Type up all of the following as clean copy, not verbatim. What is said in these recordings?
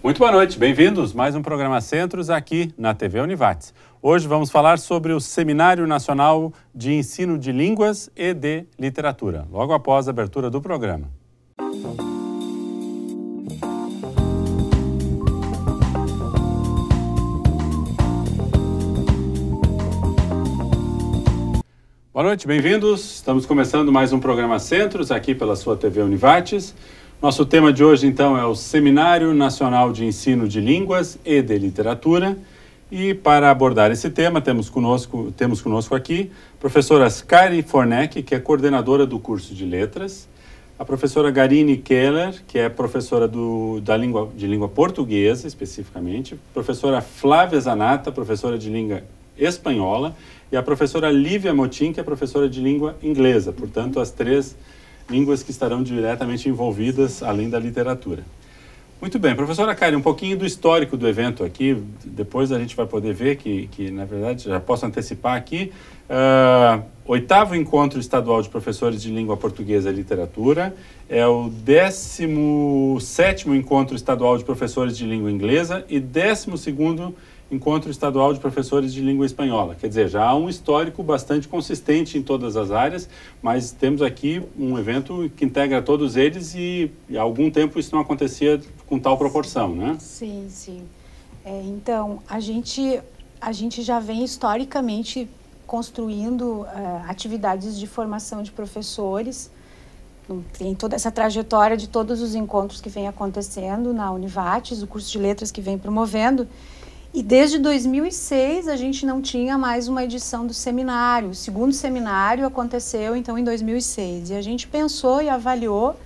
Muito boa noite, bem-vindos. Mais um programa Centros aqui na TV Univates. Hoje vamos falar sobre o Seminário Nacional de Ensino de Línguas e de Literatura, logo após a abertura do programa. Boa noite, bem-vindos. Estamos começando mais um programa Centros aqui pela sua TV Univates. Nosso tema de hoje, então, é o Seminário Nacional de Ensino de Línguas e de Literatura. E para abordar esse tema, temos conosco aqui a professora Kari Forneck, que é coordenadora do curso de Letras, a professora Garine Keller, que é professora de língua portuguesa, especificamente, a professora Flávia Zanata, professora de língua espanhola, e a professora Lívia Motim, que é professora de língua inglesa. Portanto, as três línguas que estarão diretamente envolvidas, além da literatura. Muito bem, professora Kari, um pouquinho do histórico do evento aqui, depois a gente vai poder ver que na verdade, já posso antecipar aqui, 8º Encontro Estadual de Professores de Língua Portuguesa e Literatura, é o 17º Encontro Estadual de Professores de Língua Inglesa e 12º Encontro Estadual de Professores de Língua Espanhola. Quer dizer, já há um histórico bastante consistente em todas as áreas, mas temos aqui um evento que integra todos eles e há algum tempo isso não acontecia com tal proporção, né? Sim, sim. Então, a gente já vem historicamente construindo atividades de formação de professores. Tem toda essa trajetória de todos os encontros que vem acontecendo na Univates, o curso de letras que vem promovendo. E desde 2006 a gente não tinha mais uma edição do seminário. O segundo seminário aconteceu então em 2006 e a gente pensou e avaliou,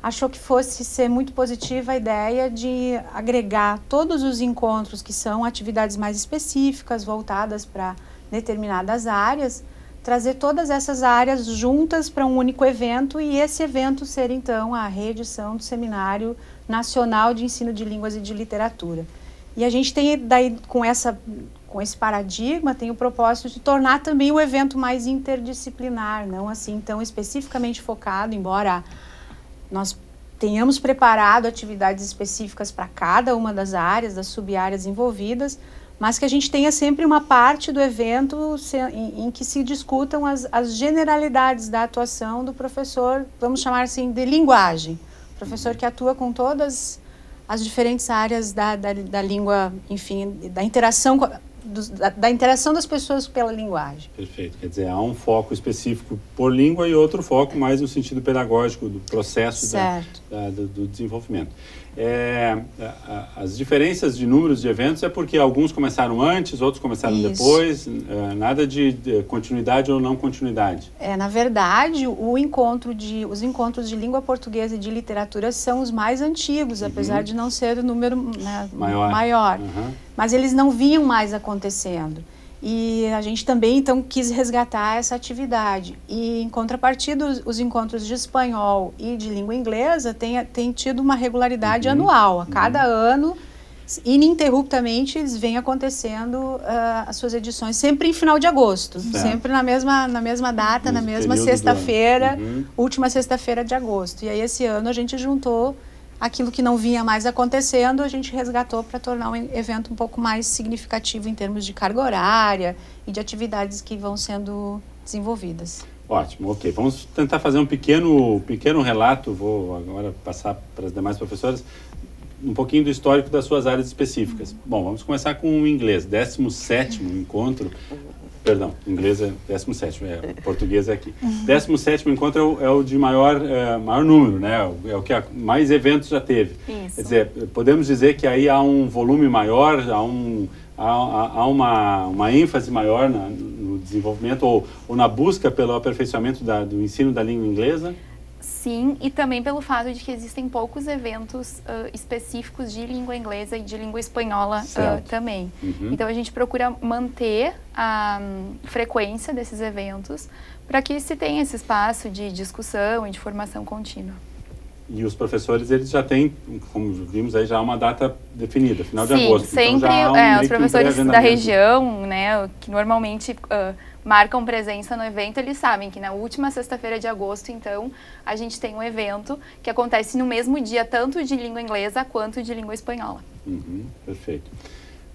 achou que fosse ser muito positiva a ideia de agregar todos os encontros que são atividades mais específicas, voltadas para determinadas áreas, trazer todas essas áreas juntas para um único evento e esse evento ser então a reedição do Seminário Nacional de Ensino de Línguas e de Literatura. E a gente tem, daí, com esse paradigma, tem o propósito de tornar também o evento mais interdisciplinar, não assim tão especificamente focado, embora nós tenhamos preparado atividades específicas para cada uma das áreas, das sub-áreas envolvidas, mas que a gente tenha sempre uma parte do evento em que se discutam as generalidades da atuação do professor, vamos chamar assim, de linguagem. Professor que atua com todas as diferentes áreas da língua, enfim, da interação das pessoas pela linguagem. Perfeito. Quer dizer, há um foco específico por língua e outro foco mais no sentido pedagógico do processo do desenvolvimento. As diferenças de números de eventos é porque alguns começaram antes, outros começaram depois, nada de continuidade ou não continuidade. Na verdade, os encontros de língua portuguesa e de literatura são os mais antigos, apesar de não ser o número maior. Mas eles não vinham mais acontecendo. E a gente também, então, quis resgatar essa atividade. E, em contrapartida, os encontros de espanhol e de língua inglesa têm tido uma regularidade anual. A cada ano, ininterruptamente, eles vêm acontecendo as suas edições, sempre em final de agosto. Sempre na mesma data, na mesma sexta-feira, última sexta-feira de agosto. E aí, esse ano, a gente juntou aquilo que não vinha mais acontecendo, a gente resgatou para tornar um evento um pouco mais significativo em termos de carga horária e de atividades que vão sendo desenvolvidas. Ótimo, ok. Vamos tentar fazer um pequeno relato, vou agora passar para as demais professoras, um pouquinho do histórico das suas áreas específicas. Bom, vamos começar com o inglês, 17º encontro. Perdão, inglês é 17º, português é aqui. 17º encontro é o de maior número, né? É o que mais eventos já teve. Isso. Quer dizer, podemos dizer que aí há um volume maior, há uma ênfase maior no desenvolvimento ou na busca pelo aperfeiçoamento do ensino da língua inglesa? Sim, e também pelo fato de que existem poucos eventos específicos de língua inglesa e de língua espanhola também. Então, a gente procura manter a frequência desses eventos para que se tenha esse espaço de discussão e de formação contínua. E os professores, eles já têm, como vimos aí, já uma data definida, final de Sim, agosto. sempre então, já os professores da região, né, que normalmente marcam presença no evento, eles sabem que na última sexta-feira de agosto, então, a gente tem um evento que acontece no mesmo dia, tanto de língua inglesa quanto de língua espanhola. Perfeito.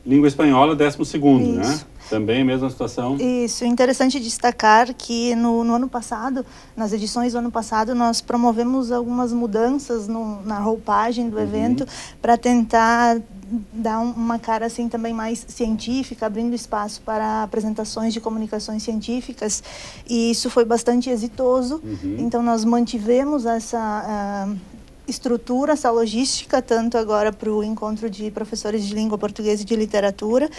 Língua espanhola, 12º, né? Também a mesma situação? Isso, interessante destacar que no ano passado, nas edições do ano passado, nós promovemos algumas mudanças na roupagem do evento para tentar dar uma cara assim também mais científica, abrindo espaço para apresentações de comunicações científicas, e isso foi bastante exitoso. Então nós mantivemos essa estrutura, essa logística, tanto agora para o encontro de professores de língua portuguesa e de literatura,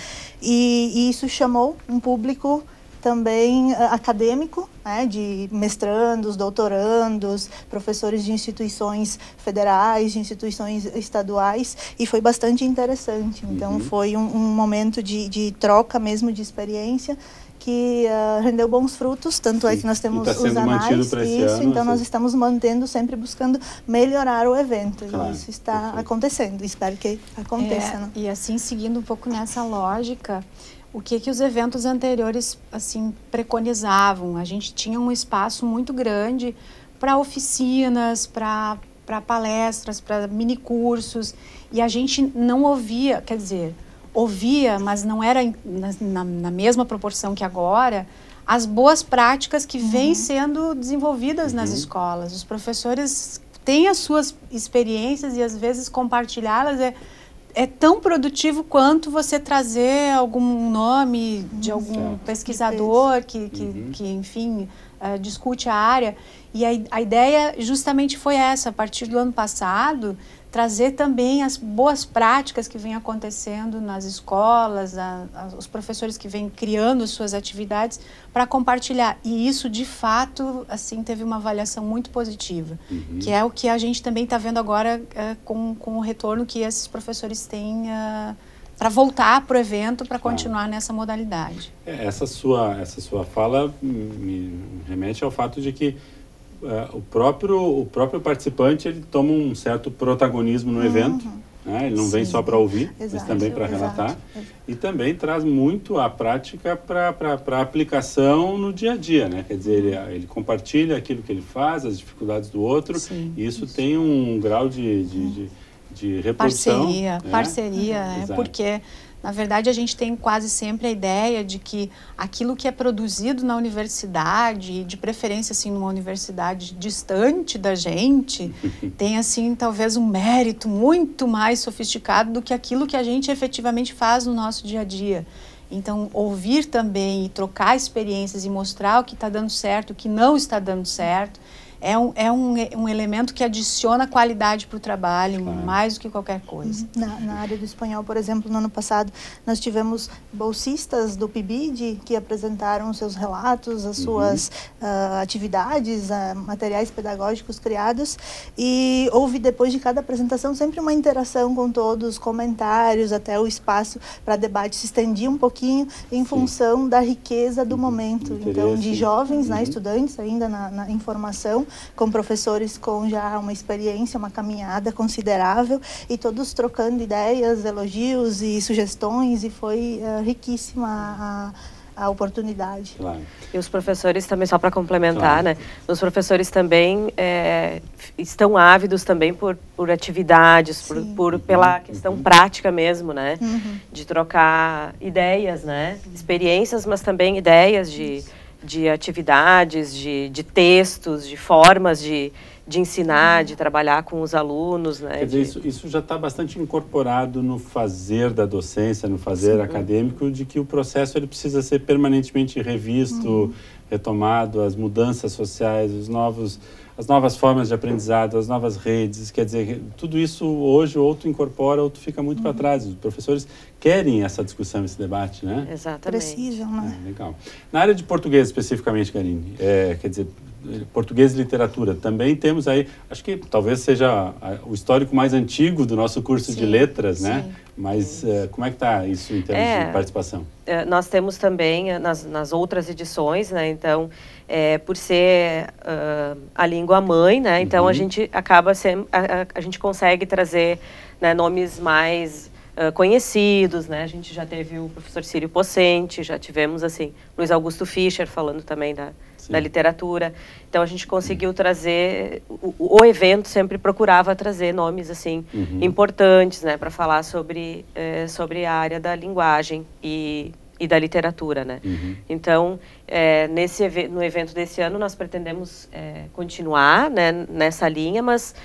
e isso chamou um público também acadêmico, né, de mestrandos, doutorandos, professores de instituições federais, de instituições estaduais, e foi bastante interessante. Então foi um momento de troca mesmo de experiência, que rendeu bons frutos, tanto é que nós temos os anais, então nós estamos mantendo, sempre buscando melhorar o evento, e isso está acontecendo, espero que aconteça. E assim, seguindo um pouco nessa lógica, o que os eventos anteriores assim preconizavam? A gente tinha um espaço muito grande para oficinas, para palestras, para minicursos, e a gente não ouvia, quer dizer, ouvia, mas não era na mesma proporção que agora, as boas práticas que vêm sendo desenvolvidas nas escolas. Os professores têm as suas experiências e às vezes compartilhá-las é tão produtivo quanto você trazer algum nome de algum pesquisador que enfim, discute a área. E a ideia justamente foi essa, a partir do ano passado, trazer também as boas práticas que vêm acontecendo nas escolas, os professores que vêm criando suas atividades para compartilhar. E isso, de fato, assim, teve uma avaliação muito positiva, que é o que a gente também está vendo agora com o retorno que esses professores têm para voltar para o evento, para continuar nessa modalidade. Essa sua fala me remete ao fato de que o próprio participante, ele toma um certo protagonismo no evento, né? Ele não vem só para ouvir, mas também para relatar, e também traz muito a prática para a aplicação no dia a dia, né? Quer dizer, ele compartilha aquilo que ele faz, as dificuldades do outro, e isso tem um grau de reprodução. Parceria, porque na verdade a gente tem quase sempre a ideia de que aquilo que é produzido na universidade, de preferência assim numa universidade distante da gente, tem assim talvez um mérito muito mais sofisticado do que aquilo que a gente efetivamente faz no nosso dia a dia. Então, ouvir também e trocar experiências e mostrar o que está dando certo, o que não está dando certo, é um elemento que adiciona qualidade para o trabalho, mais do que qualquer coisa. Na área do espanhol, por exemplo, no ano passado, nós tivemos bolsistas do PIBID que apresentaram seus relatos, as suas atividades, materiais pedagógicos criados, e houve, depois de cada apresentação, sempre uma interação com todos, comentários, até o espaço para debate se estendia um pouquinho em função da riqueza do momento. Então, de jovens, estudantes ainda em formação, com professores com já uma experiência, uma caminhada considerável, e todos trocando ideias, elogios e sugestões, e foi riquíssima a oportunidade. E os professores também, só para complementar, né? Os professores também estão ávidos também por atividades, pela questão prática mesmo, né? De trocar ideias, né? Experiências, mas também ideias de atividades, de textos, de formas de ensinar, de trabalhar com os alunos, né? Quer dizer, isso já está bastante incorporado no fazer da docência, no fazer acadêmico, de que o processo ele precisa ser permanentemente revisto, retomado, as mudanças sociais, as novas formas de aprendizado, as novas redes, quer dizer, tudo isso hoje ou tu incorpora ou tu fica muito para trás. Os professores querem essa discussão, esse debate, né? Exatamente. Precisam, né? Legal. Na área de português, especificamente, Karine, quer dizer, português e literatura. Também temos aí, acho que talvez seja o histórico mais antigo do nosso curso de letras, né? Mas como é que está isso em termos de participação? Nós temos também nas outras edições, né? Então, por ser a língua mãe, né? Então a gente acaba sendo, a gente consegue trazer, né, nomes mais conhecidos, né? A gente já teve o professor Círio Pocente, já tivemos assim Luiz Augusto Fischer falando também da literatura. Então a gente conseguiu trazer, o evento sempre procurava trazer nomes assim importantes, né, para falar sobre a área da linguagem e da literatura, né? Então no evento desse ano nós pretendemos continuar, né, nessa linha, mas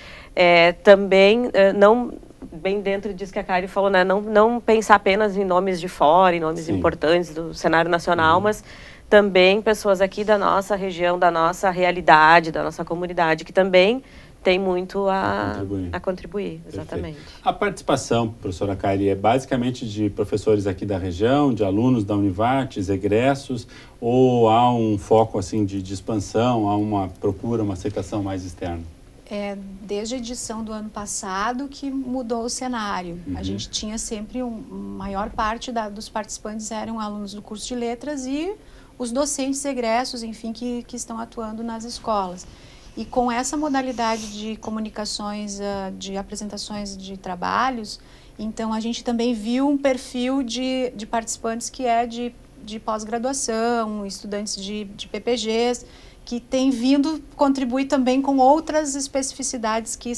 também não bem dentro disso que a Kari falou, né, não pensar apenas em nomes de fora, em nomes importantes do cenário nacional, mas também pessoas aqui da nossa região, da nossa realidade, da nossa comunidade, que também tem muito a contribuir. Exatamente. Perfeito. A participação, professora Kari, é basicamente de professores aqui da região, de alunos da Univates, egressos, ou há um foco assim de expansão, há uma procura, uma aceitação mais externa? Desde a edição do ano passado que mudou o cenário. A gente tinha sempre maior parte dos participantes eram alunos do curso de letras e os docentes egressos, enfim, que estão atuando nas escolas. E com essa modalidade de comunicações, de apresentações de trabalhos, então a gente também viu um perfil de participantes que de pós-graduação, estudantes de PPGs, que tem vindo contribuir também com outras especificidades que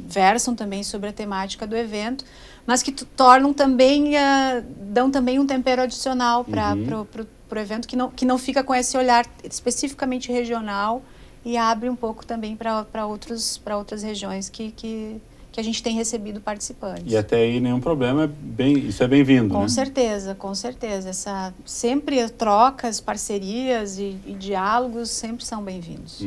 versam também sobre a temática do evento, mas que tornam também, dão também um tempero adicional para o evento, que não fica com esse olhar especificamente regional e abre um pouco também para outras regiões que a gente tem recebido participantes. E até aí nenhum problema, isso é bem-vindo, né? Com certeza. Sempre trocas, parcerias e diálogos sempre são bem-vindos.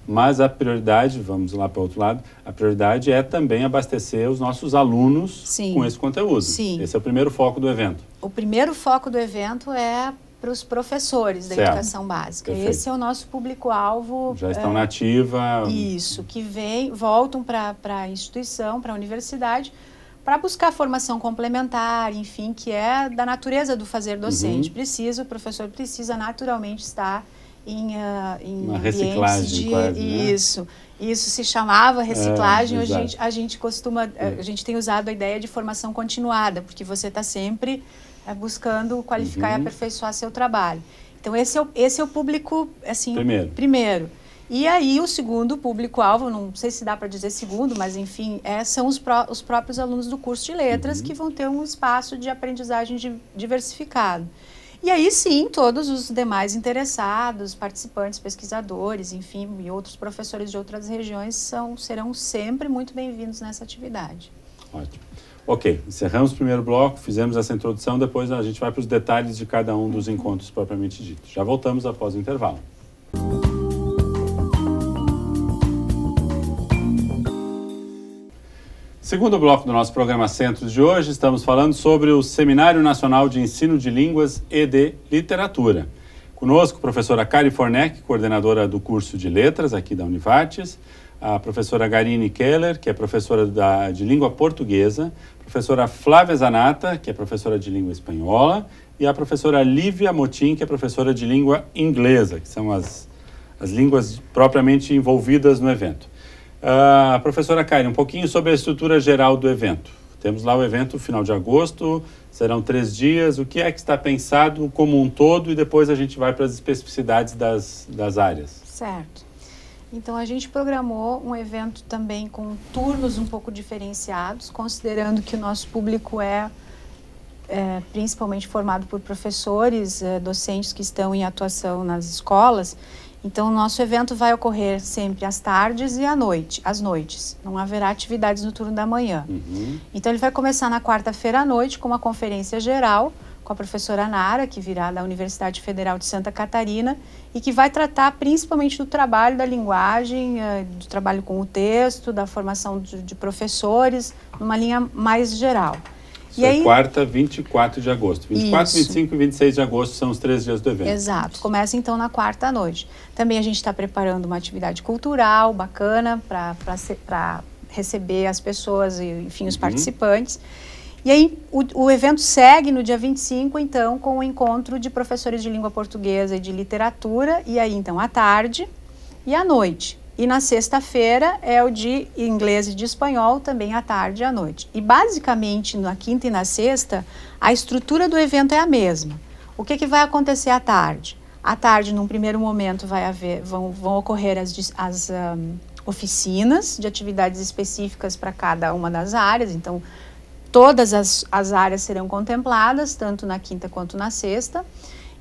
Mas a prioridade, vamos lá para o outro lado, a prioridade é também abastecer os nossos alunos com esse conteúdo. Sim. Esse é o primeiro foco do evento. O primeiro foco do evento é para os professores da educação básica. Perfeito. Esse é o nosso público-alvo. Já estão na ativa. Isso, que voltam para a instituição, para a universidade, para buscar formação complementar, enfim, que é da natureza do fazer docente. O professor precisa naturalmente estar em uma reciclagem quase, né? Isso se chamava reciclagem. Hoje a gente a gente tem usado a ideia de formação continuada, porque você está sempre buscando qualificar e aperfeiçoar seu trabalho. Então, esse é o público, assim, primeiro. E aí, o segundo público-alvo, não sei se dá para dizer segundo, mas, enfim, são os próprios alunos do curso de letras que vão ter um espaço de aprendizagem diversificado. E aí, sim, todos os demais interessados, participantes, pesquisadores, enfim, e outros professores de outras regiões serão sempre muito bem-vindos nessa atividade. Ótimo. Ok, encerramos o primeiro bloco, fizemos essa introdução, depois a gente vai para os detalhes de cada um dos encontros propriamente ditos. Já voltamos após o intervalo. Segundo bloco do nosso programa Centros de hoje, estamos falando sobre o Seminário Nacional de Ensino de Línguas e de Literatura. Conosco, a professora Kari Forneck, coordenadora do curso de Letras aqui da Univates, a professora Garine Keller, que é professora de língua portuguesa, a professora Flávia Zanata, que é professora de língua espanhola, e a professora Lívia Motim, que é professora de língua inglesa, que são as línguas propriamente envolvidas no evento. Professora Karen, um pouquinho sobre a estrutura geral do evento. Temos lá o evento final de agosto, serão 3 dias. O que é que está pensado como um todo e depois a gente vai para as especificidades das áreas? Certo. Então, a gente programou um evento também com turnos um pouco diferenciados, considerando que o nosso público é principalmente formado por professores, docentes que estão em atuação nas escolas. Então, o nosso evento vai ocorrer sempre às tardes e às noites. Não haverá atividades no turno da manhã. Então, ele vai começar na quarta-feira à noite com uma conferência geral com a professora Nara, que virá da Universidade Federal de Santa Catarina e que vai tratar principalmente do trabalho da linguagem, do trabalho com o texto, da formação de professores, numa linha mais geral. Isso é quarta, 24 de agosto. 24, 25 e 26 de agosto são os 3 dias do evento. Exato. Começa então na quarta à noite. Também a gente está preparando uma atividade cultural bacana para receber as pessoas e, enfim, os participantes. E aí o evento segue no dia 25, então, com o encontro de professores de língua portuguesa e de literatura, e aí então à tarde e à noite. E na sexta-feira é o de inglês e de espanhol, também à tarde e à noite. E basicamente, na quinta e na sexta, a estrutura do evento é a mesma. O que vai acontecer à tarde? À tarde, num primeiro momento, vão ocorrer as oficinas de atividades específicas para cada uma das áreas. Então, todas as áreas serão contempladas, tanto na quinta quanto na sexta.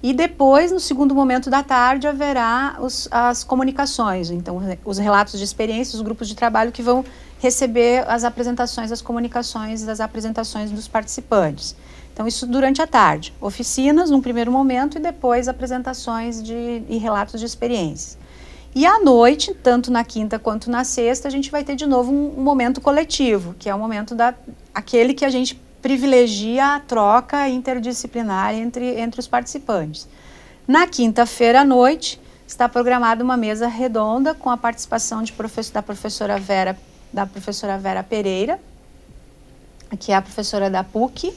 E depois, no segundo momento da tarde, haverá as comunicações. Então, os relatos de experiência, os grupos de trabalho que vão receber as apresentações, as comunicações das apresentações dos participantes. Então, isso durante a tarde. Oficinas, num primeiro momento, e depois apresentações e relatos de experiências. E à noite, tanto na quinta quanto na sexta, a gente vai ter de novo um momento coletivo, que é o momento aquele que a gente privilegia a troca interdisciplinar entre os participantes. Na quinta-feira à noite, está programada uma mesa redonda com a participação da professora Vera Pereira, que é a professora da PUC,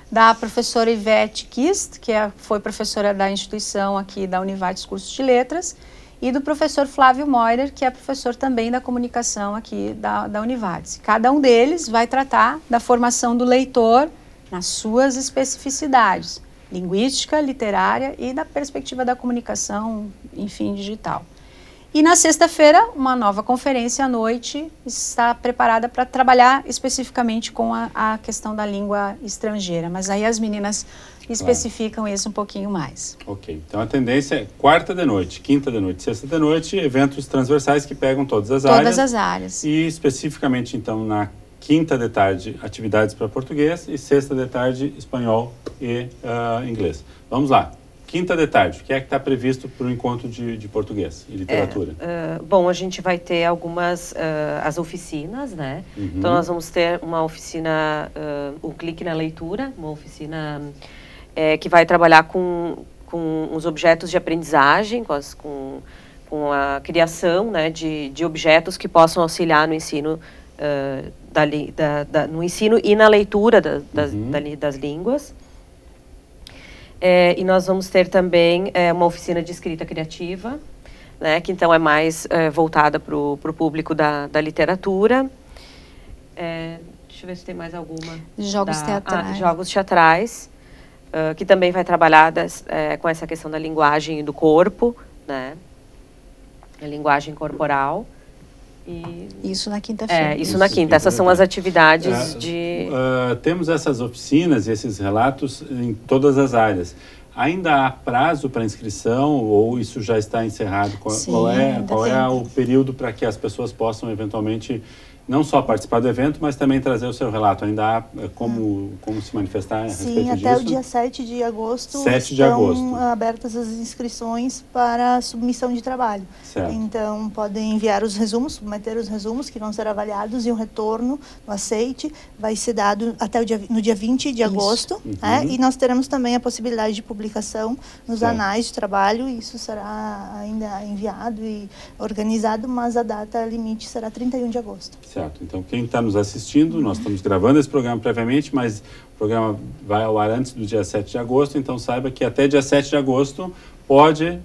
da professora Ivete Kist, que foi professora da instituição aqui da Univates Cursos de Letras, e do professor Flávio Moirer, que é professor também da comunicação aqui da Univates. Cada um deles vai tratar da formação do leitor nas suas especificidades, linguística, literária e da perspectiva da comunicação, enfim, digital. E na sexta-feira, uma nova conferência à noite está preparada para trabalhar especificamente com a questão da língua estrangeira, mas aí as meninas especificam isso um pouquinho mais. Ok, então a tendência é quarta de noite, quinta de noite, sexta de noite, eventos transversais que pegam todas as áreas. Todas as áreas. E especificamente, então, na quinta de tarde, atividades para português e sexta de tarde, espanhol e inglês. Vamos lá. Quinta de tarde, o que é que está previsto para o encontro de português e literatura? Bom, a gente vai ter algumas as oficinas, né? Então, nós vamos ter uma oficina, o Clique na Leitura, uma oficina que vai trabalhar com os objetos de aprendizagem, com a criação, né, de objetos que possam auxiliar no ensino, no ensino e na leitura das línguas. E nós vamos ter também uma oficina de escrita criativa, né, que então é mais voltada para o público da literatura. Deixa eu ver se tem mais alguma. Jogos teatrais. Jogos teatrais, que também vai trabalhar com essa questão da linguagem do corpo, né, a linguagem corporal. Isso na quinta-feira. Isso na quinta. Essas são as atividades temos essas oficinas e esses relatos em todas as áreas. Ainda há prazo para inscrição ou isso já está encerrado? Qual é o período para que as pessoas possam eventualmente não só participar do evento, mas também trazer o seu relato? Ainda há como se manifestar a respeito disso? Sim, até o dia 7 de agosto estão abertas as inscrições para submissão de trabalho. Certo. Então, podem enviar os resumos, submeter os resumos que vão ser avaliados e o retorno, o aceite, vai ser dado até no dia 20 de agosto. Né? E nós teremos também a possibilidade de publicação nos anais de trabalho. Isso será ainda enviado e organizado, mas a data limite será 31 de agosto. Certo. Então, quem está nos assistindo, nós estamos gravando esse programa previamente, mas o programa vai ao ar antes do dia 7 de agosto, então saiba que até dia 7 de agosto pode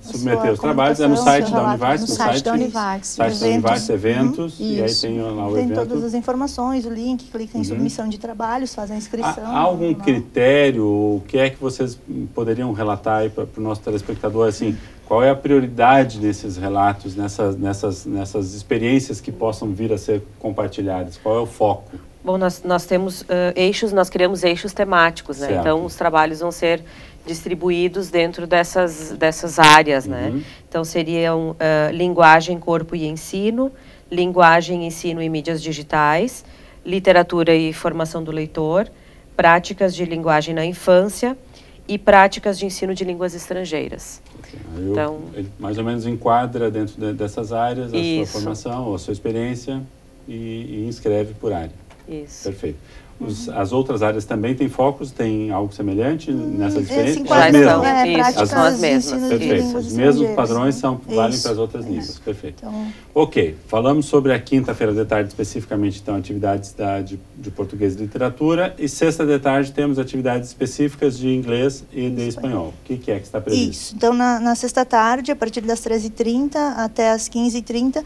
submeter os trabalhos. É no site da Univates, no site da Univates, eventos, e aí tem lá o evento. Tem todas as informações, o link, clica em submissão de trabalhos, faz a inscrição. Há algum critério, o que é que vocês poderiam relatar aí para o nosso telespectador, assim, qual é a prioridade nesses relatos, nessas experiências que possam vir a ser compartilhadas? Qual é o foco? Bom, nós temos nós criamos eixos temáticos, né? Certo. Então, os trabalhos vão ser distribuídos dentro dessas áreas, né? Então, seriam linguagem, corpo e ensino, linguagem, ensino e mídias digitais, literatura e formação do leitor, práticas de linguagem na infância e práticas de ensino de línguas estrangeiras. Então, ele mais ou menos enquadra dentro dessas áreas a sua formação, a sua experiência e inscreve por área. Isso. Perfeito. As outras áreas também têm focos, tem algo semelhante nessa diferença? Já estão, são as mesmas. Perfeito. Os mesmos padrões valem para as outras línguas. Perfeito. Então... Ok, falamos sobre a quinta-feira de tarde, especificamente, então, atividades de português e literatura, e sexta de tarde temos atividades específicas de inglês e de espanhol. O que é que está previsto? Isso, então na sexta-tarde, a partir das 13h30 até as 15h30,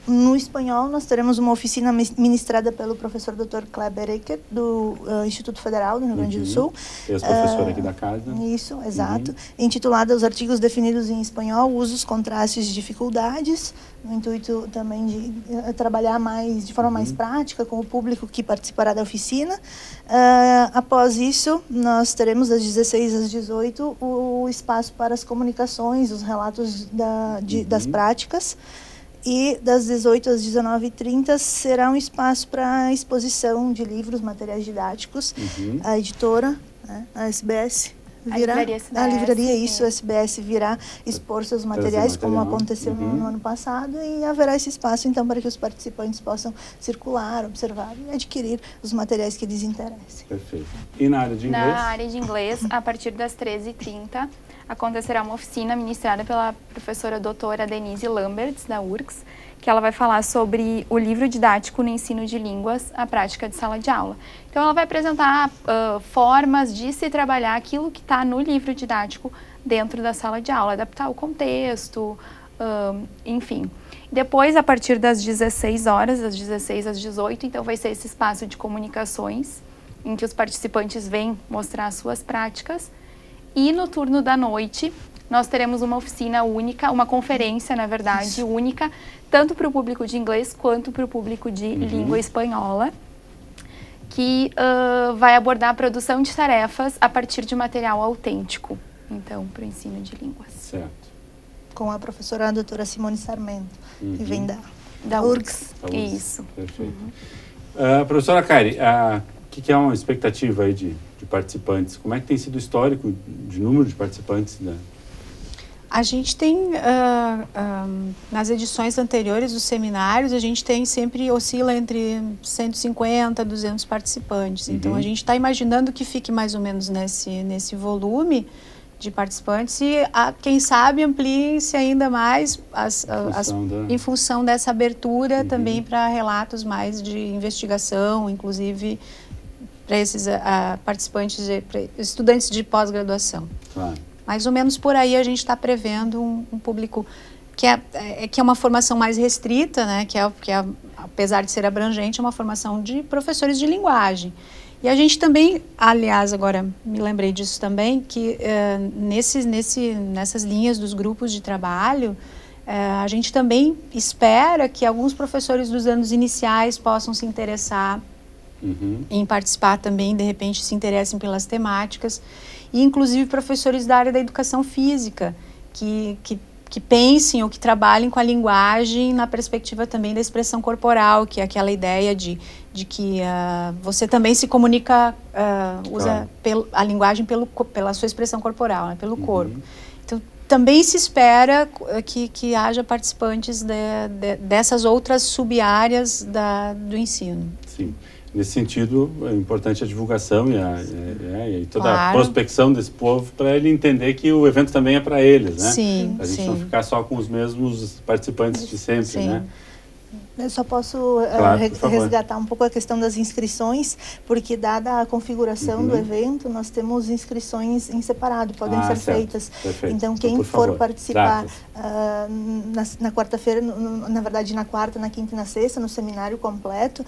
no espanhol, nós teremos uma oficina ministrada pelo professor Dr. Kleber Eckert, do Instituto Federal do Rio Grande do Sul. Ex-professor aqui da casa. Isso, exato. Intitulada Os Artigos Definidos em Espanhol, Usos, Contrastes e Dificuldades, no intuito também de trabalhar de forma mais prática com o público que participará da oficina. Após isso, nós teremos das 16 às 18 o espaço para as comunicações, os relatos das práticas. E das 18 às 19h30 será um espaço para exposição de livros, materiais didáticos. A editora, né, a SBS, virá, a livraria, isso, a SBS virá expor seus materiais, como aconteceu no ano passado, e haverá esse espaço, então, para que os participantes possam circular, observar e adquirir os materiais que lhes interessem. Perfeito. E na área de inglês? Na área de inglês, a partir das 13h30, acontecerá uma oficina ministrada pela professora doutora Denise Lamberts, da URGS, que ela vai falar sobre o livro didático no ensino de línguas, a prática de sala de aula. Então, ela vai apresentar formas de se trabalhar aquilo que está no livro didático dentro da sala de aula, adaptar o contexto, enfim. Depois, a partir das 16 horas, das 16 às 18, então vai ser esse espaço de comunicações, em que os participantes vêm mostrar as suas práticas. E no turno da noite, nós teremos uma oficina única, uma conferência, na verdade, única, tanto para o público de inglês quanto para o público de língua espanhola, que vai abordar a produção de tarefas a partir de material autêntico, então, para o ensino de línguas. Certo. Com a professora doutora Simone Sarmento, que vem da URGS. Isso. Perfeito. Professora Kairi, o que é uma expectativa aí de participantes? Como é que tem sido o histórico de número de participantes? A gente tem, nas edições anteriores dos seminários, a gente tem sempre, oscila entre 150 a 200 participantes. Então, a gente está imaginando que fique mais ou menos nesse volume de participantes e, quem sabe, amplie-se ainda mais em função dessa abertura também para relatos mais de investigação, inclusive para esses participantes, estudantes de pós-graduação. Claro. Mais ou menos por aí a gente está prevendo um público que é uma formação mais restrita, né? que apesar de ser abrangente, é uma formação de professores de linguagem. E a gente também, aliás, agora me lembrei disso também, que nessas linhas dos grupos de trabalho, a gente também espera que alguns professores dos anos iniciais possam se interessar em participar também, de repente se interessem pelas temáticas, e inclusive professores da área da educação física, que pensem ou que trabalhem com a linguagem na perspectiva também da expressão corporal, que é aquela ideia de que você também se comunica, usa a linguagem pela sua expressão corporal, né, pelo corpo. Então, também se espera que haja participantes dessas outras sub-áreas do ensino. Sim. Nesse sentido, é importante a divulgação e toda a prospecção desse povo para ele entender que o evento também é para eles, né? Sim, a gente não ficar só com os mesmos participantes de sempre, né? Eu só posso resgatar um pouco a questão das inscrições, porque dada a configuração do evento, nós temos inscrições em separado, podem ser feitas. Perfeito. Então, quem for participar na quarta-feira, na verdade na quarta, na quinta e na sexta, no seminário completo,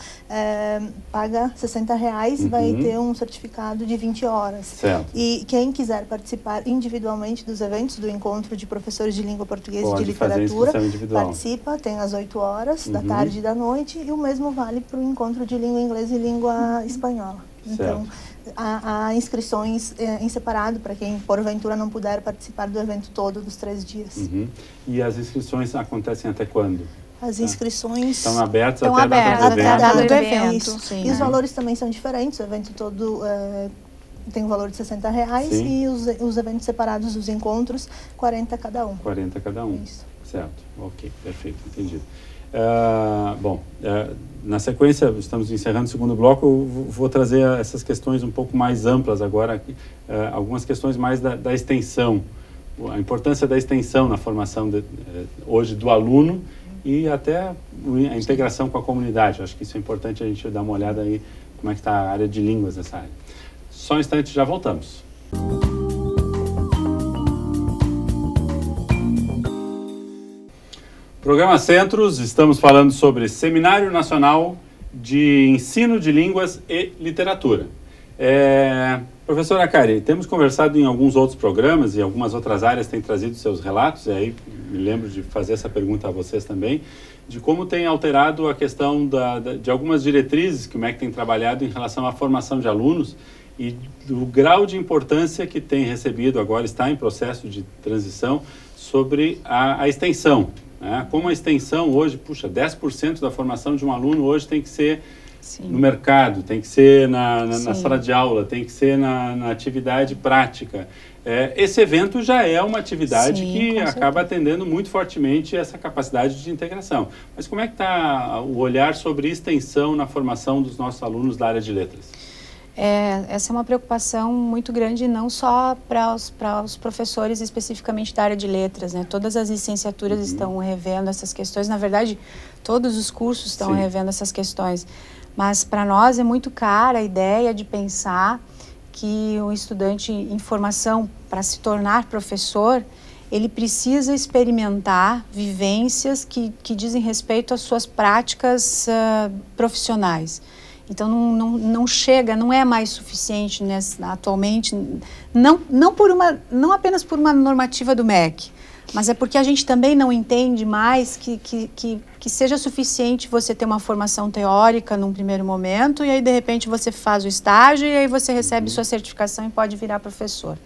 paga R$60 e vai ter um certificado de 20 horas. Certo. E quem quiser participar individualmente dos eventos, do encontro de professores de língua portuguesa e de literatura, participa, tem às 8 horas da tarde e da noite, e o mesmo vale para o encontro de língua inglesa e língua espanhola. Então, há inscrições em separado para quem, porventura, não puder participar do evento todo dos 3 dias. E as inscrições acontecem até quando? As inscrições estão abertas até a data do evento. E os valores também são diferentes. O evento todo tem um valor de R$60 e os eventos separados dos encontros, 40 cada um. 40 cada um. Isso. Certo. Ok, perfeito, entendido. Na sequência, estamos encerrando o segundo bloco, eu vou trazer essas questões um pouco mais amplas agora, algumas questões mais da extensão, a importância da extensão na formação hoje do aluno e até a integração com a comunidade. Eu acho que isso é importante a gente dar uma olhada aí como é que está a área de línguas nessa área. Só um instante, já voltamos. Programa Centros, estamos falando sobre Seminário Nacional de Ensino de Línguas e Literatura. Professora Akari, temos conversado em alguns outros programas e algumas outras áreas têm trazido seus relatos, e aí me lembro de fazer essa pergunta a vocês também, de como tem alterado a questão de algumas diretrizes que o MEC tem trabalhado em relação à formação de alunos e do grau de importância que tem recebido, agora está em processo de transição, sobre a extensão. Como a extensão hoje, 10% da formação de um aluno hoje tem que ser no mercado, tem que ser na sala de aula, tem que ser na atividade prática. Esse evento já é uma atividade que acaba atendendo muito fortemente essa capacidade de integração. Mas como é que está o olhar sobre extensão na formação dos nossos alunos da área de letras? Essa é uma preocupação muito grande, não só para os professores especificamente da área de letras, né? Todas as licenciaturas estão revendo essas questões, na verdade, todos os cursos estão revendo essas questões. Mas para nós é muito cara a ideia de pensar que o estudante em formação, para se tornar professor, ele precisa experimentar vivências que dizem respeito às suas práticas profissionais. Então, não é mais suficiente atualmente, não apenas por uma normativa do MEC, mas é porque a gente também não entende mais que seja suficiente você ter uma formação teórica num primeiro momento e aí, de repente, você faz o estágio e aí você recebe sua certificação e pode virar professor.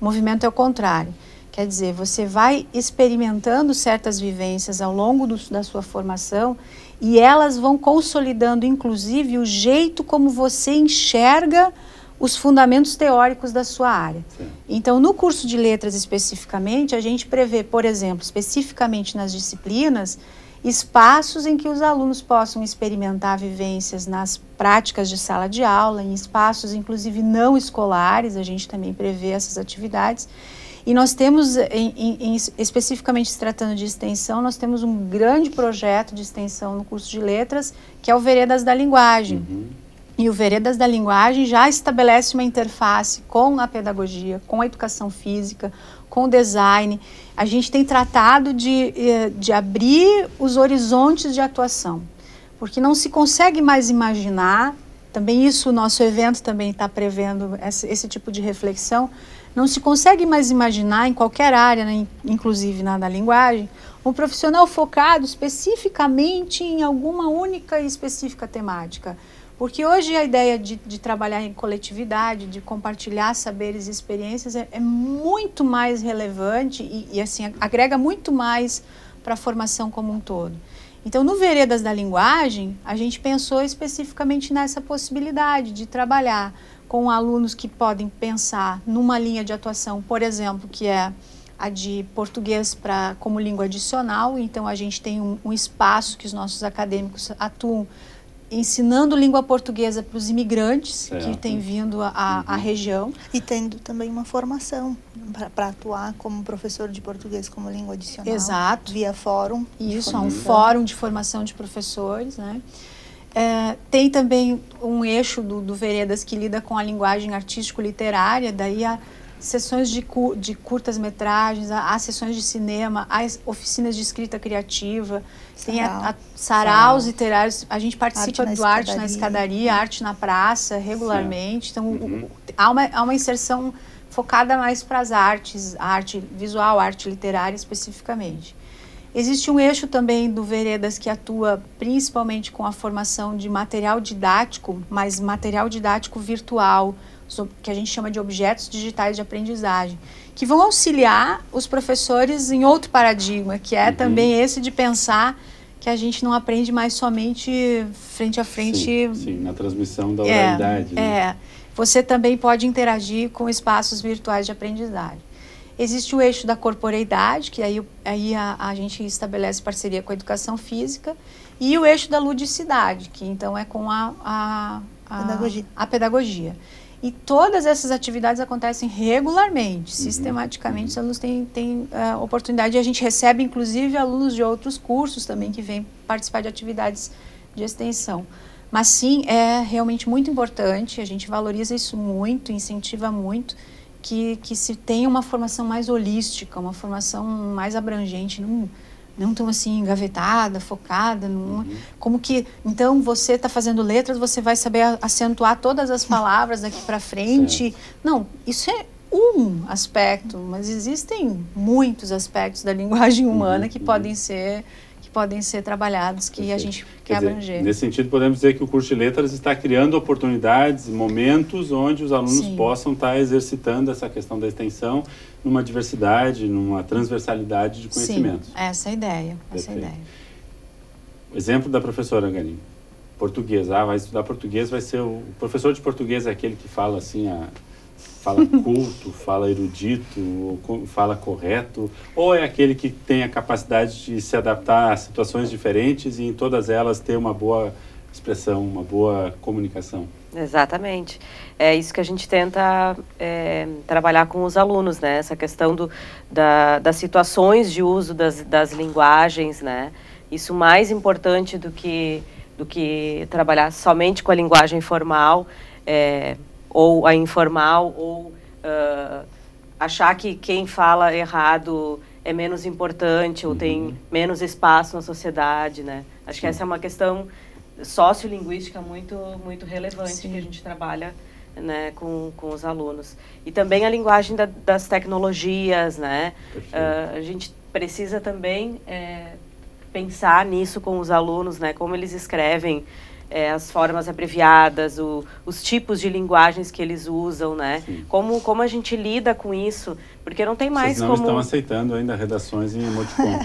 O movimento é o contrário. Quer dizer, você vai experimentando certas vivências ao longo da sua formação e elas vão consolidando, inclusive, o jeito como você enxerga os fundamentos teóricos da sua área. Então, no curso de letras especificamente, a gente prevê, por exemplo, especificamente nas disciplinas, espaços em que os alunos possam experimentar vivências nas práticas de sala de aula, em espaços, inclusive, não escolares, a gente também prevê essas atividades. E nós temos, especificamente se tratando de extensão, nós temos um grande projeto de extensão no curso de letras, que é o Veredas da Linguagem. E o Veredas da Linguagem já estabelece uma interface com a pedagogia, com a educação física, com o design. A gente tem tratado de abrir os horizontes de atuação, porque não se consegue mais imaginar, também isso o nosso evento também está prevendo esse tipo de reflexão, não se consegue mais imaginar em qualquer área, né, inclusive na da linguagem, um profissional focado especificamente em alguma única e específica temática. Porque hoje a ideia de trabalhar em coletividade, de compartilhar saberes e experiências é muito mais relevante e assim, agrega muito mais para a formação como um todo. Então, no Veredas da Linguagem, a gente pensou especificamente nessa possibilidade de trabalhar com alunos que podem pensar numa linha de atuação, por exemplo, que é a de português como língua adicional. Então, a gente tem um espaço que os nossos acadêmicos atuam ensinando língua portuguesa para os imigrantes que têm vindo à região. E tendo também uma formação para atuar como professor de português como língua adicional. Exato. Via fórum. Isso, é um fórum de formação de professores, né? Tem também um eixo do Veredas que lida com a linguagem artístico-literária, daí há sessões de curtas-metragens, há sessões de cinema, há oficinas de escrita criativa, tem saraus literários, a gente participa do Arte na Escadaria, Arte na Praça, regularmente, então há uma inserção focada mais para as artes, arte visual, arte literária especificamente. Existe um eixo também do Veredas que atua principalmente com a formação de material didático, mas material didático virtual, que a gente chama de objetos digitais de aprendizagem, que vão auxiliar os professores em outro paradigma, que é também esse de pensar que a gente não aprende mais somente frente a frente. Sim, na transmissão da oralidade. Você também pode interagir com espaços virtuais de aprendizagem. Existe o eixo da corporeidade, que aí a gente estabelece parceria com a educação física, e o eixo da ludicidade, que então é com a pedagogia. E todas essas atividades acontecem regularmente, sistematicamente. Os alunos têm oportunidade, e a gente recebe, inclusive, alunos de outros cursos também que vêm participar de atividades de extensão. Mas sim, é realmente muito importante, a gente valoriza isso muito, incentiva muito, que se tenha uma formação mais holística, uma formação mais abrangente, não tão assim engavetada, focada, como que, então você está fazendo letras, você vai saber acentuar todas as palavras daqui para frente. Não, isso é um aspecto, mas existem muitos aspectos da linguagem humana que podem ser trabalhados, que a gente quer abranger. Nesse sentido, podemos dizer que o curso de letras está criando oportunidades, momentos onde os alunos possam estar exercitando essa questão da extensão numa diversidade, numa transversalidade de conhecimentos. Sim, essa é a ideia. O exemplo da professora Galinha, português, vai estudar português, vai ser o professor de português é aquele que fala assim, fala culto, fala erudito, fala correto, ou é aquele que tem a capacidade de se adaptar a situações diferentes e em todas elas ter uma boa expressão, uma boa comunicação? Exatamente. É isso que a gente tenta trabalhar com os alunos, né? Essa questão das situações de uso das linguagens, né? Isso mais importante do que trabalhar somente com a linguagem formal, ou a informal, ou achar que quem fala errado é menos importante ou tem menos espaço na sociedade, né? Acho que essa é uma questão sociolinguística muito relevante que a gente trabalha, né, com os alunos. E também a linguagem das tecnologias, né? A gente precisa também pensar nisso com os alunos, né? Como eles escrevem, as formas abreviadas, os tipos de linguagens que eles usam, né? Como a gente lida com isso, porque não tem mais como... Vocês não estão aceitando ainda redações em emoticon.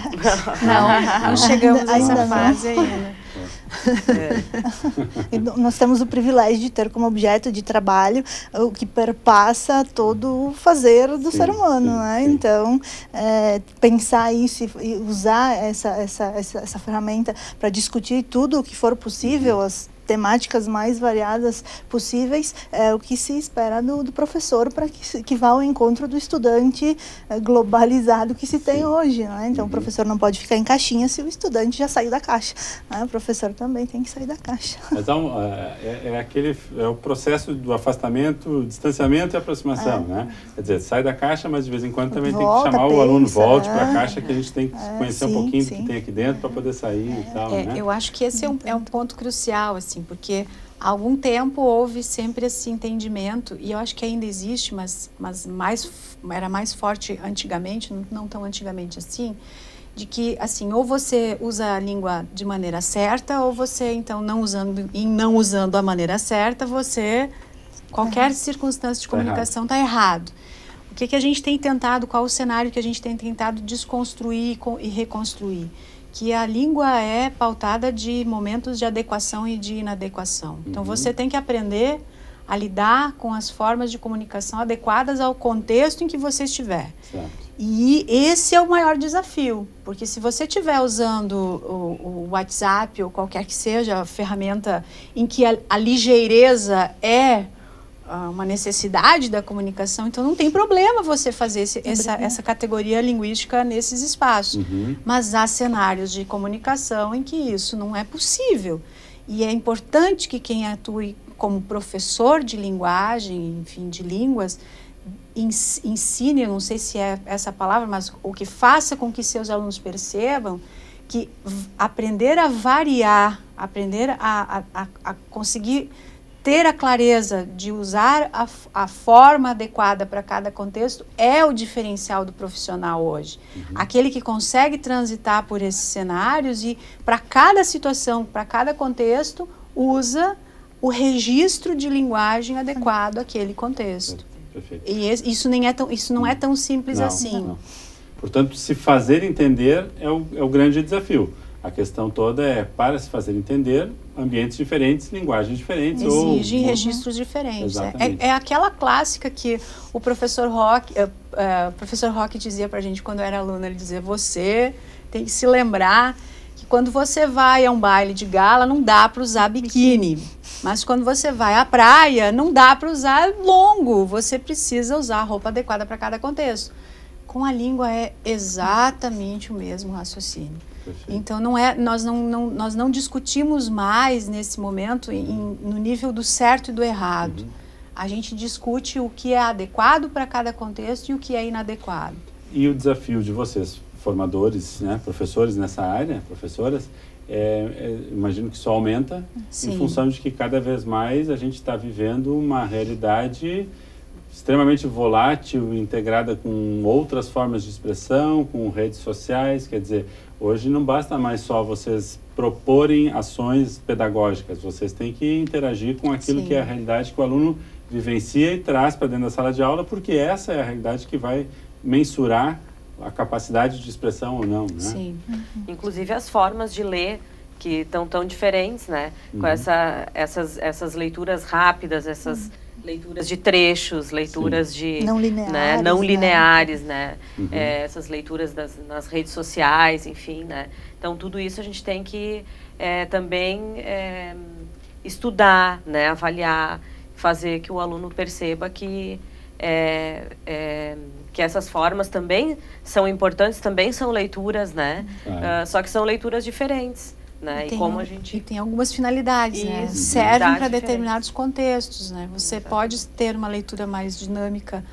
Não chegamos a essa fase ainda. Nós temos o privilégio de ter como objeto de trabalho o que perpassa todo o fazer do ser humano, né? Então, pensar isso e usar essa ferramenta para discutir tudo o que for possível, as temáticas mais variadas possíveis, é o que se espera do professor para que vá ao encontro do estudante globalizado que se tem hoje, né? Então, o professor não pode ficar em caixinha se o estudante já saiu da caixa, né? O professor também tem que sair da caixa. Então, é o processo do afastamento, distanciamento e aproximação, né? Quer dizer, sai da caixa, mas de vez em quando também tem que chamar o aluno, volte para a caixa, que a gente tem que conhecer um pouquinho do que tem aqui dentro para poder sair e tal, né? Eu acho que esse é um ponto crucial, assim, porque há algum tempo houve sempre esse entendimento, e eu acho que ainda existe, mas era mais forte antigamente, não tão antigamente assim, de que, assim, ou você usa a língua de maneira certa, ou você, então, não usando a maneira certa, qualquer circunstância de comunicação está errado. O que a gente tem tentado, qual o cenário que a gente tem tentado desconstruir e reconstruir? Que a língua é pautada de momentos de adequação e de inadequação. Então, você tem que aprender a lidar com as formas de comunicação adequadas ao contexto em que você estiver. Certo. E esse é o maior desafio, porque se você estiver usando o WhatsApp ou qualquer que seja a ferramenta em que a ligeireza é uma necessidade da comunicação, então não tem problema você fazer essa categoria linguística nesses espaços. Mas há cenários de comunicação em que isso não é possível. E é importante que quem atue como professor de linguagem, enfim, de línguas, ensine, eu não sei se é essa palavra, mas o que faça com que seus alunos percebam que aprender a variar, aprender a conseguir ter a clareza de usar a forma adequada para cada contexto é o diferencial do profissional hoje. Aquele que consegue transitar por esses cenários e para cada situação, para cada contexto, usa o registro de linguagem adequado àquele contexto. Perfeito. E isso não é tão simples assim. Não. Portanto, se fazer entender é o grande desafio. A questão toda é, para se fazer entender, ambientes diferentes, linguagens diferentes. Exige registros diferentes. É aquela clássica que o professor Roque dizia para a gente quando eu era aluna, ele dizia, você tem que se lembrar que quando você vai a um baile de gala, não dá para usar biquíni. Mas quando você vai à praia, não dá para usar longo. Você precisa usar a roupa adequada para cada contexto. Com a língua é exatamente o mesmo raciocínio. Perfeito. Então, nós não discutimos mais, nesse momento, no nível do certo e do errado. A gente discute o que é adequado para cada contexto e o que é inadequado. E o desafio de vocês, formadores, né, professores nessa área, professoras, imagino que isso aumenta. Sim. Em função de que cada vez mais a gente está vivendo uma realidade extremamente volátil, integrada com outras formas de expressão, com redes sociais. Quer dizer, hoje não basta mais só vocês proporem ações pedagógicas, vocês têm que interagir com aquilo Sim. que é a realidade que o aluno vivencia e traz para dentro da sala de aula, porque essa é a realidade que vai mensurar a capacidade de expressão ou não, né? Sim. Inclusive as formas de ler que estão tão diferentes, né? Com essas leituras rápidas, essas leituras de trechos, leituras Sim. de... Não lineares. Né? Não lineares, né? Essas leituras nas redes sociais, enfim, né? Então, tudo isso a gente tem que também estudar, né? Avaliar, fazer que o aluno perceba que essas formas também são importantes, também são leituras, né? Só que são leituras diferentes. Né? E tem algumas finalidades, né? Servem para determinados contextos, né? Você pode ter uma leitura mais dinâmica,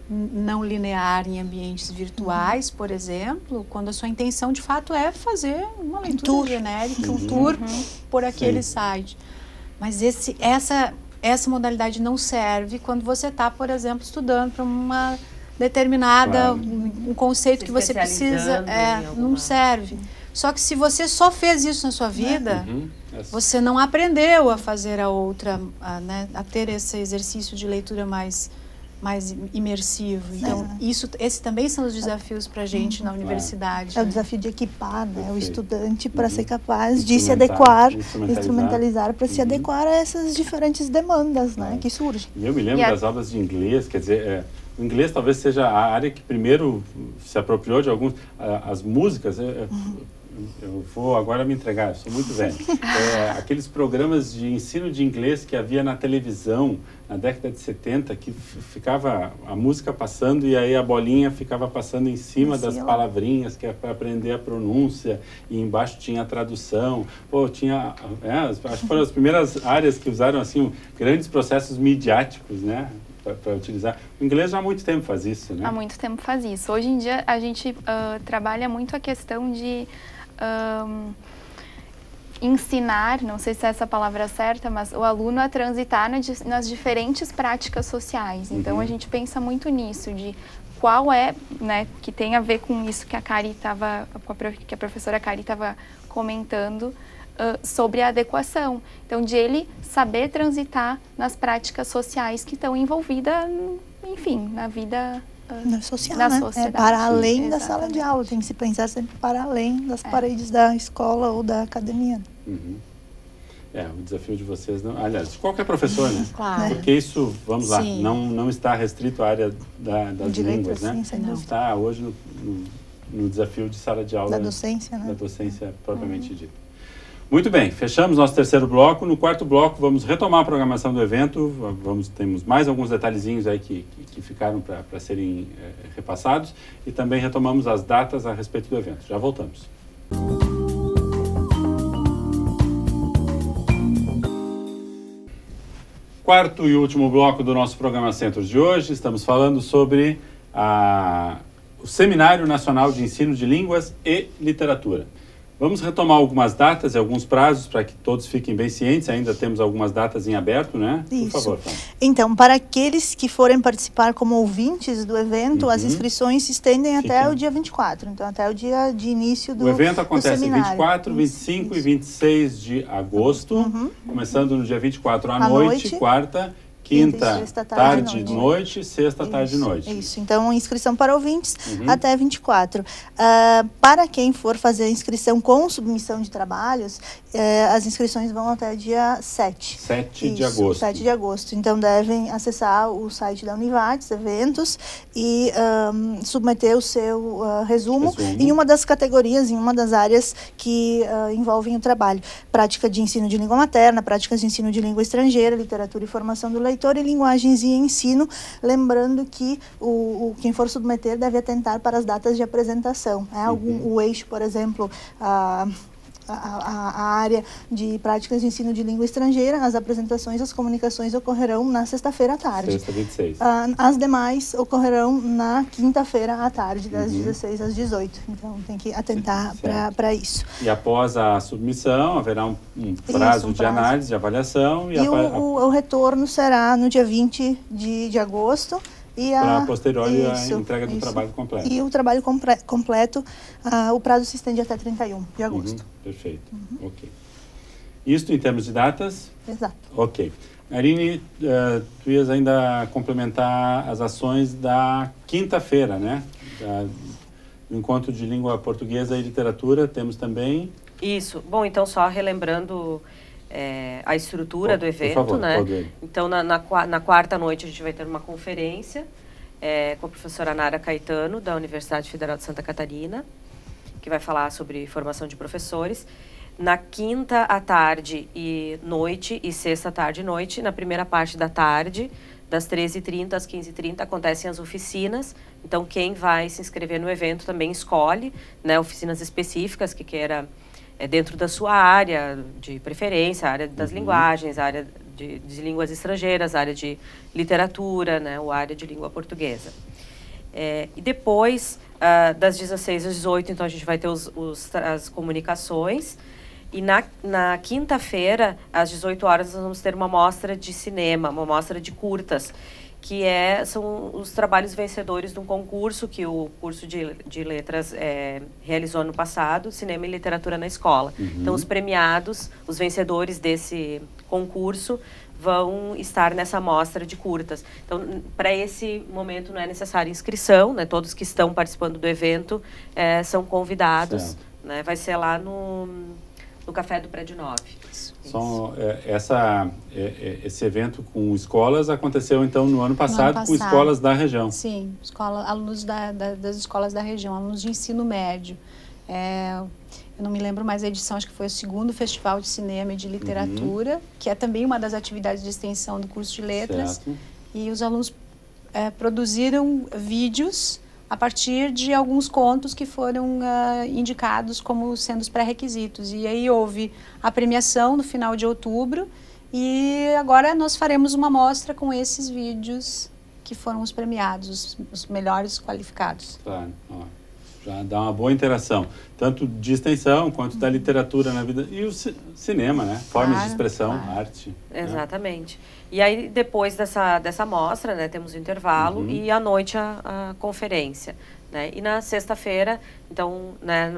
não linear em ambientes virtuais, por exemplo, quando a sua intenção de fato é fazer uma leitura genérica, um tour por aquele site. Mas essa modalidade não serve quando você está, por exemplo, estudando para uma determinada um conceito que você precisa, não serve. Só que se você só fez isso na sua vida, você não aprendeu a fazer a ter esse exercício de leitura mais imersivo. Então, esses também são os desafios para a gente na universidade. É o desafio de equipar, né, o estudante para ser capaz de se adequar, instrumentalizar para se adequar a essas diferentes demandas, né, que surgem. E eu me lembro das aulas de inglês, quer dizer, o inglês talvez seja a área que primeiro se apropriou de alguns... As músicas... Eu vou agora me entregar, eu sou muito velho. Aqueles programas de ensino de inglês que havia na televisão na década de 70, que ficava a música passando e aí a bolinha ficava passando em cima das palavrinhas, que é para aprender a pronúncia, e embaixo tinha a tradução. Acho que foram as primeiras áreas que usaram assim grandes processos midiáticos, né? Para utilizar. O inglês já há muito tempo faz isso, né? Há muito tempo faz isso. Hoje em dia a gente trabalha muito a questão de ensinar, não sei se é essa palavra certa, mas o aluno a transitar nas diferentes práticas sociais. Então, a gente pensa muito nisso, de qual né, que tem a ver com isso que que a professora Kari estava comentando, sobre a adequação. Então, de ele saber transitar nas práticas sociais que estão envolvidas, enfim, na vida social, né? Para além da sala de aula, tem que se pensar sempre para além das paredes da escola ou da academia. O desafio de vocês, aliás, de qualquer professor, né? Claro. Porque isso, vamos lá, não está restrito à área das línguas, né? Está hoje no desafio de sala de aula. Da docência, né? Da docência propriamente dita. Muito bem, fechamos nosso terceiro bloco. No quarto bloco, vamos retomar a programação do evento. Temos mais alguns detalhezinhos aí que ficaram para serem repassados. E também retomamos as datas a respeito do evento. Já voltamos. Quarto e último bloco do nosso programa Centros de hoje. Estamos falando sobre o Seminário Nacional de Ensino de Línguas e Literatura. Vamos retomar algumas datas e alguns prazos para que todos fiquem bem cientes. Ainda temos algumas datas em aberto, né? Isso. Por favor, Fran. Então, para aqueles que forem participar como ouvintes do evento, as inscrições se estendem até o dia 24. Então, até o dia de início do seminário. O evento acontece em 24, 25 e 26 de agosto. Começando no dia 24 à noite, quarta, Quinta, tarde, noite, sexta, tarde e noite. Isso, então inscrição para ouvintes até 24. Para quem for fazer a inscrição com submissão de trabalhos, as inscrições vão até dia 7. 7 de agosto. 7 de agosto. Então devem acessar o site da Univates, eventos, e submeter o seu resumo em uma das categorias, em uma das áreas que envolvem o trabalho. Prática de ensino de língua materna, práticas de ensino de língua estrangeira, literatura e formação do leitor e linguagens e ensino, lembrando que quem for submeter deve atentar para as datas de apresentação. O eixo, por exemplo, a área de práticas de ensino de língua estrangeira, as apresentações, as comunicações ocorrerão na sexta-feira à tarde. Sexta, 26. As demais ocorrerão na quinta-feira à tarde, das 16 às 18. Então, tem que atentar para isso. E após a submissão, haverá um prazo de análise, de avaliação. E o retorno será no dia 20 de agosto. Para posterior a entrega do trabalho completo. E o trabalho completo, o prazo se estende até 31 de agosto. Perfeito. Ok. Isto em termos de datas? Exato. Ok. Aline, tu ias ainda complementar as ações da quinta-feira, né? Do Encontro de Língua Portuguesa e Literatura, temos também... Isso. Bom, então só relembrando... a estrutura do evento, por favor, né? Então, na quarta noite, a gente vai ter uma conferência com a professora Nara Caetano, da Universidade Federal de Santa Catarina, que vai falar sobre formação de professores. Na quinta à tarde e noite, e sexta à tarde e noite, na primeira parte da tarde, das 13h30 às 15h30, acontecem as oficinas. Então, quem vai se inscrever no evento também escolhe, né, oficinas específicas que queira... dentro da sua área de preferência, a área das linguagens, a área de línguas estrangeiras, a área de literatura, né, ou a área de língua portuguesa. E depois, das 16 às 18, então a gente vai ter as comunicações. E na quinta-feira, às 18 horas, nós vamos ter uma mostra de cinema, uma mostra de curtas, que são os trabalhos vencedores de um concurso que o curso de letras realizou no passado, Cinema e Literatura na Escola. Então, os premiados, os vencedores desse concurso, vão estar nessa mostra de curtas. Então, para esse momento não é necessária inscrição, né? Todos que estão participando do evento são convidados. Né? Vai ser lá no Café do Prédio 9. Esse evento com escolas aconteceu, então, no ano passado, com escolas da região. Sim, alunos das escolas da região, alunos de ensino médio. Eu não me lembro mais a edição, acho que foi o segundo Festival de Cinema e de Literatura, que é também uma das atividades de extensão do curso de letras. Certo. E os alunos produziram vídeos a partir de alguns contos que foram indicados como sendo os pré-requisitos. E aí houve a premiação no final de outubro e agora nós faremos uma mostra com esses vídeos que foram os premiados, os melhores qualificados. Claro, já dá uma boa interação, tanto de extensão quanto da literatura na vida. E o cinema, né? Formas de expressão, arte. Exatamente. Né? E aí, depois dessa mostra, né, temos o intervalo e à noite a conferência. Né? E na sexta-feira, então, né,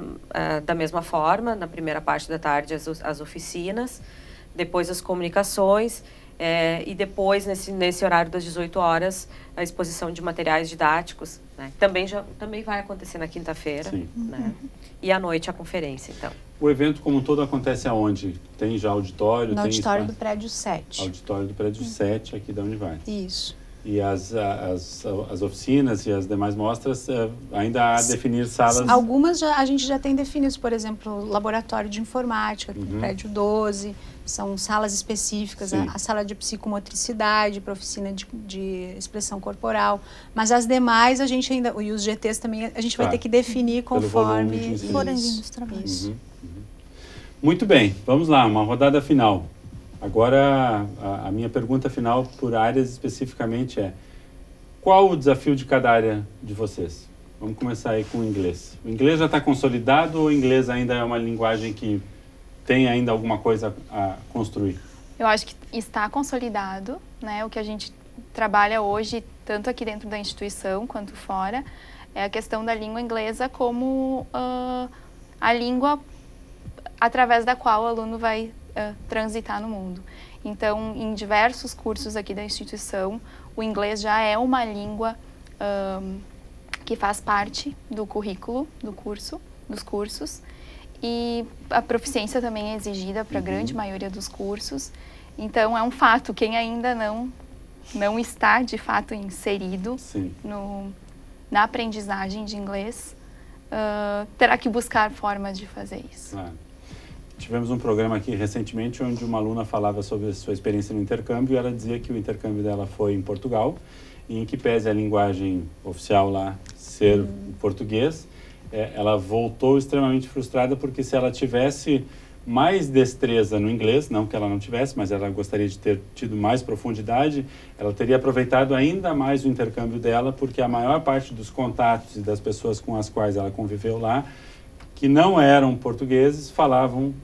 da mesma forma, na primeira parte da tarde, as oficinas, depois as comunicações, e depois, nesse horário das 18 horas, a exposição de materiais didáticos, né? Também vai acontecer na quinta-feira, né? E à noite a conferência, então. O evento como um todo acontece aonde? Tem já auditório? No auditório do prédio 7. Auditório do prédio 7 aqui da Univates. Isso. E as oficinas e as demais mostras ainda há definir salas? Algumas a gente já tem definidos, por exemplo, o laboratório de informática, no prédio 12, são salas específicas, a sala de psicomotricidade, para oficina de expressão corporal, mas as demais a gente ainda, e os GTs também, a gente vai ter que definir conforme forem vindo os trabalhos. Muito bem, vamos lá, uma rodada final. Agora, a minha pergunta final por áreas especificamente qual o desafio de cada área de vocês? Vamos começar aí com o inglês. O inglês já está consolidado ou o inglês ainda é uma linguagem que tem ainda alguma coisa a construir? Eu acho que está consolidado, né? O que a gente trabalha hoje, tanto aqui dentro da instituição quanto fora, é a questão da língua inglesa como a língua através da qual o aluno vai transitar no mundo. Então, em diversos cursos aqui da instituição, o inglês já é uma língua que faz parte do currículo dos cursos. E a proficiência também é exigida para a grande maioria dos cursos. Então, é um fato, quem ainda não está, de fato, inserido na aprendizagem de inglês, terá que buscar formas de fazer isso. Tivemos um programa aqui recentemente onde uma aluna falava sobre a sua experiência no intercâmbio e ela dizia que o intercâmbio dela foi em Portugal, e em que pese a linguagem oficial lá ser o português, ela voltou extremamente frustrada porque se ela tivesse mais destreza no inglês, não que ela não tivesse, mas ela gostaria de ter tido mais profundidade, ela teria aproveitado ainda mais o intercâmbio dela, porque a maior parte dos contatos e das pessoas com as quais ela conviveu lá, que não eram portugueses, falavam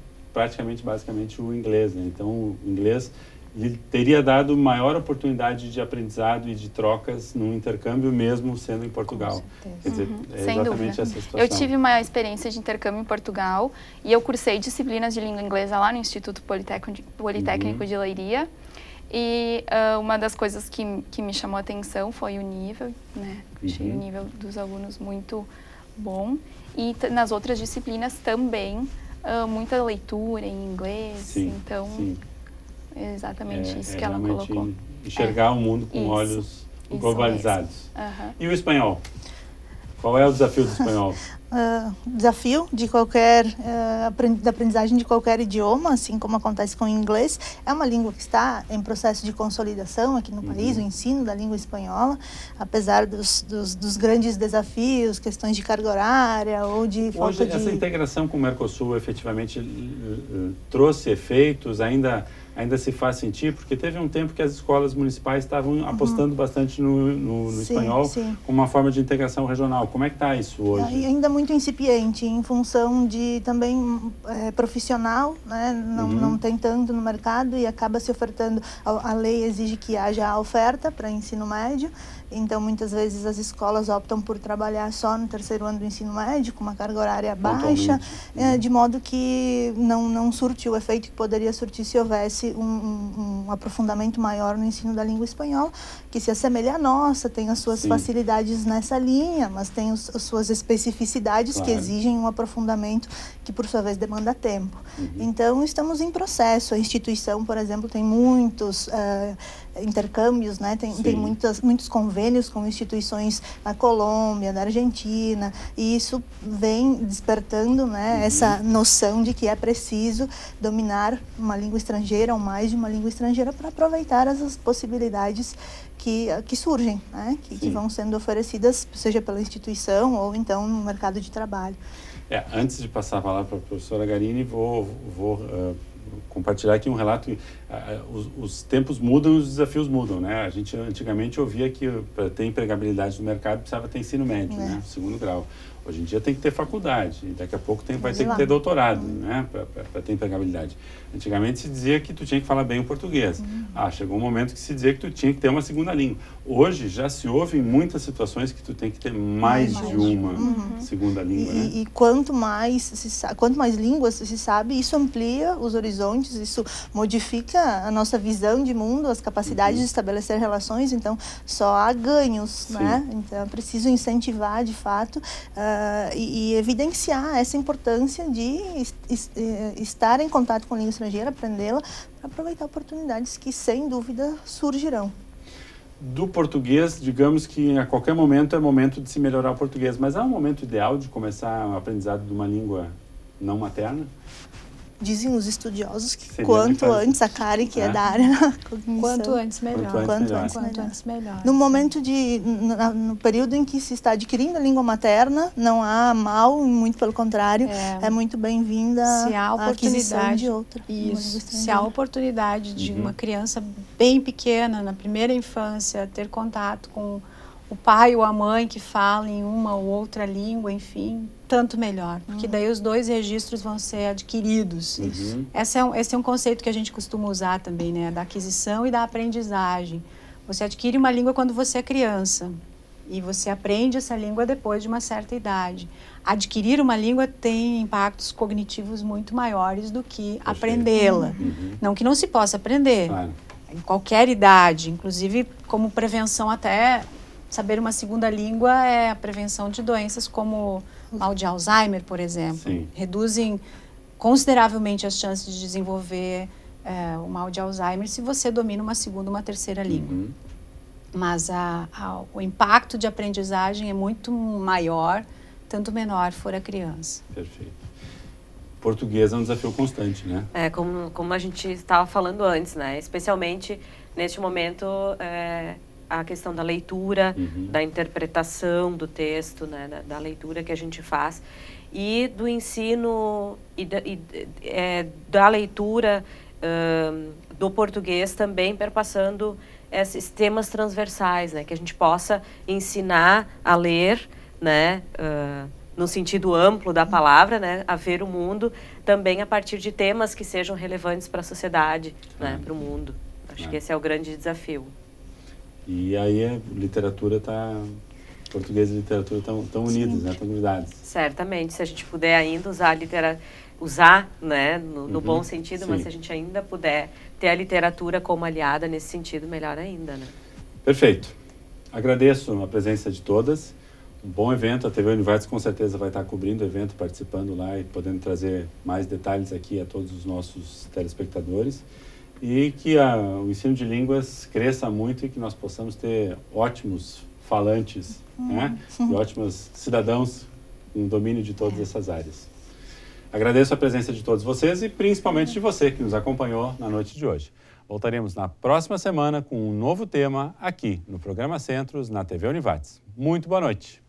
basicamente o inglês, né? Então, o inglês lhe teria dado maior oportunidade de aprendizado e de trocas no intercâmbio, mesmo sendo em Portugal. Quer dizer, sem exatamente dúvida. Essa situação. Eu tive uma experiência de intercâmbio em Portugal e eu cursei disciplinas de língua inglesa lá no Instituto Politécnico de Leiria. E uma das coisas que me chamou a atenção foi o nível, né? Achei o nível dos alunos muito bom. E nas outras disciplinas também, muita leitura em inglês. Então, é exatamente isso que ela colocou. Enxergar o mundo com olhos globalizados. E o espanhol? Qual é o desafio do espanhol? Desafio de da aprendizagem de qualquer idioma, assim como acontece com o inglês, é uma língua que está em processo de consolidação aqui no país, o ensino da língua espanhola, apesar dos grandes desafios, questões de carga horária ou de falta de... Essa integração com o Mercosul efetivamente trouxe efeitos, ainda se faz sentir, porque teve um tempo que as escolas municipais estavam apostando bastante no espanhol como uma forma de integração regional. Como é que está isso hoje? Ainda muito incipiente, em função de também profissional, né? Não tem tanto no mercado e acaba se ofertando. A lei exige que haja a oferta para ensino médio, então muitas vezes as escolas optam por trabalhar só no terceiro ano do ensino médio, com uma carga horária baixa, de modo que não surte o efeito que poderia surtir se houvesse um aprofundamento maior no ensino da língua espanhola, que se assemelha à nossa, tem as suas facilidades nessa linha, mas tem as suas especificidades que exigem um aprofundamento que, por sua vez, demanda tempo. Então, estamos em processo. A instituição, por exemplo, tem muitos intercâmbios, né? Tem muitos convênios com instituições na Colômbia, na Argentina, e isso vem despertando, né, essa noção de que é preciso dominar uma língua estrangeira ou mais de uma língua estrangeira para aproveitar essas possibilidades que surgem, né, que vão sendo oferecidas, seja pela instituição ou então no mercado de trabalho. Antes de passar a palavra para a professora Garini, vou compartilhar aqui um relato. Os tempos mudam, os desafios mudam, né? A gente antigamente ouvia que para ter empregabilidade no mercado precisava ter ensino médio, né? Segundo grau. Hoje em dia tem que ter faculdade, e daqui a pouco vai ter que ter doutorado, né? Para ter empregabilidade. Antigamente se dizia que tu tinha que falar bem o português. Chegou um momento que se dizia que tu tinha que ter uma segunda língua. Hoje já se ouve em muitas situações que tu tem que ter mais de uma segunda língua, né? E quanto mais línguas se sabe, isso amplia os horizontes, isso modifica a nossa visão de mundo, as capacidades de estabelecer relações, então só há ganhos, né? Então é preciso incentivar, de fato, e evidenciar essa importância de estar em contato com a língua estrangeira, aprendê-la, para aproveitar oportunidades que, sem dúvida, surgirão. Do português, digamos que a qualquer momento é momento de se melhorar o português, mas há um momento ideal de começar o aprendizado de uma língua não materna? Dizem os estudiosos que quanto antes, a Karen, que é da área da cognição, quanto antes melhor. Quanto antes melhor. No momento no período em que se está adquirindo a língua materna, não há mal, muito pelo contrário, é muito bem-vinda a aquisição de outra. Isso. Se há oportunidade de uma criança bem pequena, na primeira infância, ter contato com o pai ou a mãe que falam uma ou outra língua, enfim, tanto melhor, porque daí os dois registros vão ser adquiridos. Esse é um conceito que a gente costuma usar também, né, da aquisição e da aprendizagem. Você adquire uma língua quando você é criança, e você aprende essa língua depois de uma certa idade. Adquirir uma língua tem impactos cognitivos muito maiores do que aprendê-la. Não que não se possa aprender, em qualquer idade, inclusive como prevenção até, saber uma segunda língua é a prevenção de doenças como mal de Alzheimer, por exemplo. Sim. Reduzem consideravelmente as chances de desenvolver o mal de Alzheimer se você domina uma segunda, uma terceira língua. Mas o impacto de aprendizagem é muito maior, tanto menor for a criança. Perfeito. Português é um desafio constante, né? Como a gente estava falando antes, né? Especialmente neste momento, a questão da leitura, da interpretação do texto, né? Da leitura que a gente faz e do ensino e da leitura do português também perpassando esses temas transversais, né? Que a gente possa ensinar a ler, né? No sentido amplo da palavra, né? A ver o mundo também a partir de temas que sejam relevantes para a sociedade, né? Para o mundo. Acho que esse é o grande desafio. E aí a literatura português e literatura estão unidos, né? Estão grudados. Certamente, se a gente puder ainda usar, né? No bom sentido, mas se a gente ainda puder ter a literatura como aliada nesse sentido, melhor ainda, né? Perfeito. Agradeço a presença de todas. Um bom evento. A TV Univates com certeza vai estar cobrindo o evento, participando lá e podendo trazer mais detalhes aqui a todos os nossos telespectadores. E que o ensino de línguas cresça muito e que nós possamos ter ótimos falantes, né? E ótimos cidadãos com domínio de todas essas áreas. Agradeço a presença de todos vocês e principalmente de você que nos acompanhou na noite de hoje. Voltaremos na próxima semana com um novo tema aqui no Programa Centros, na TV Univates. Muito boa noite.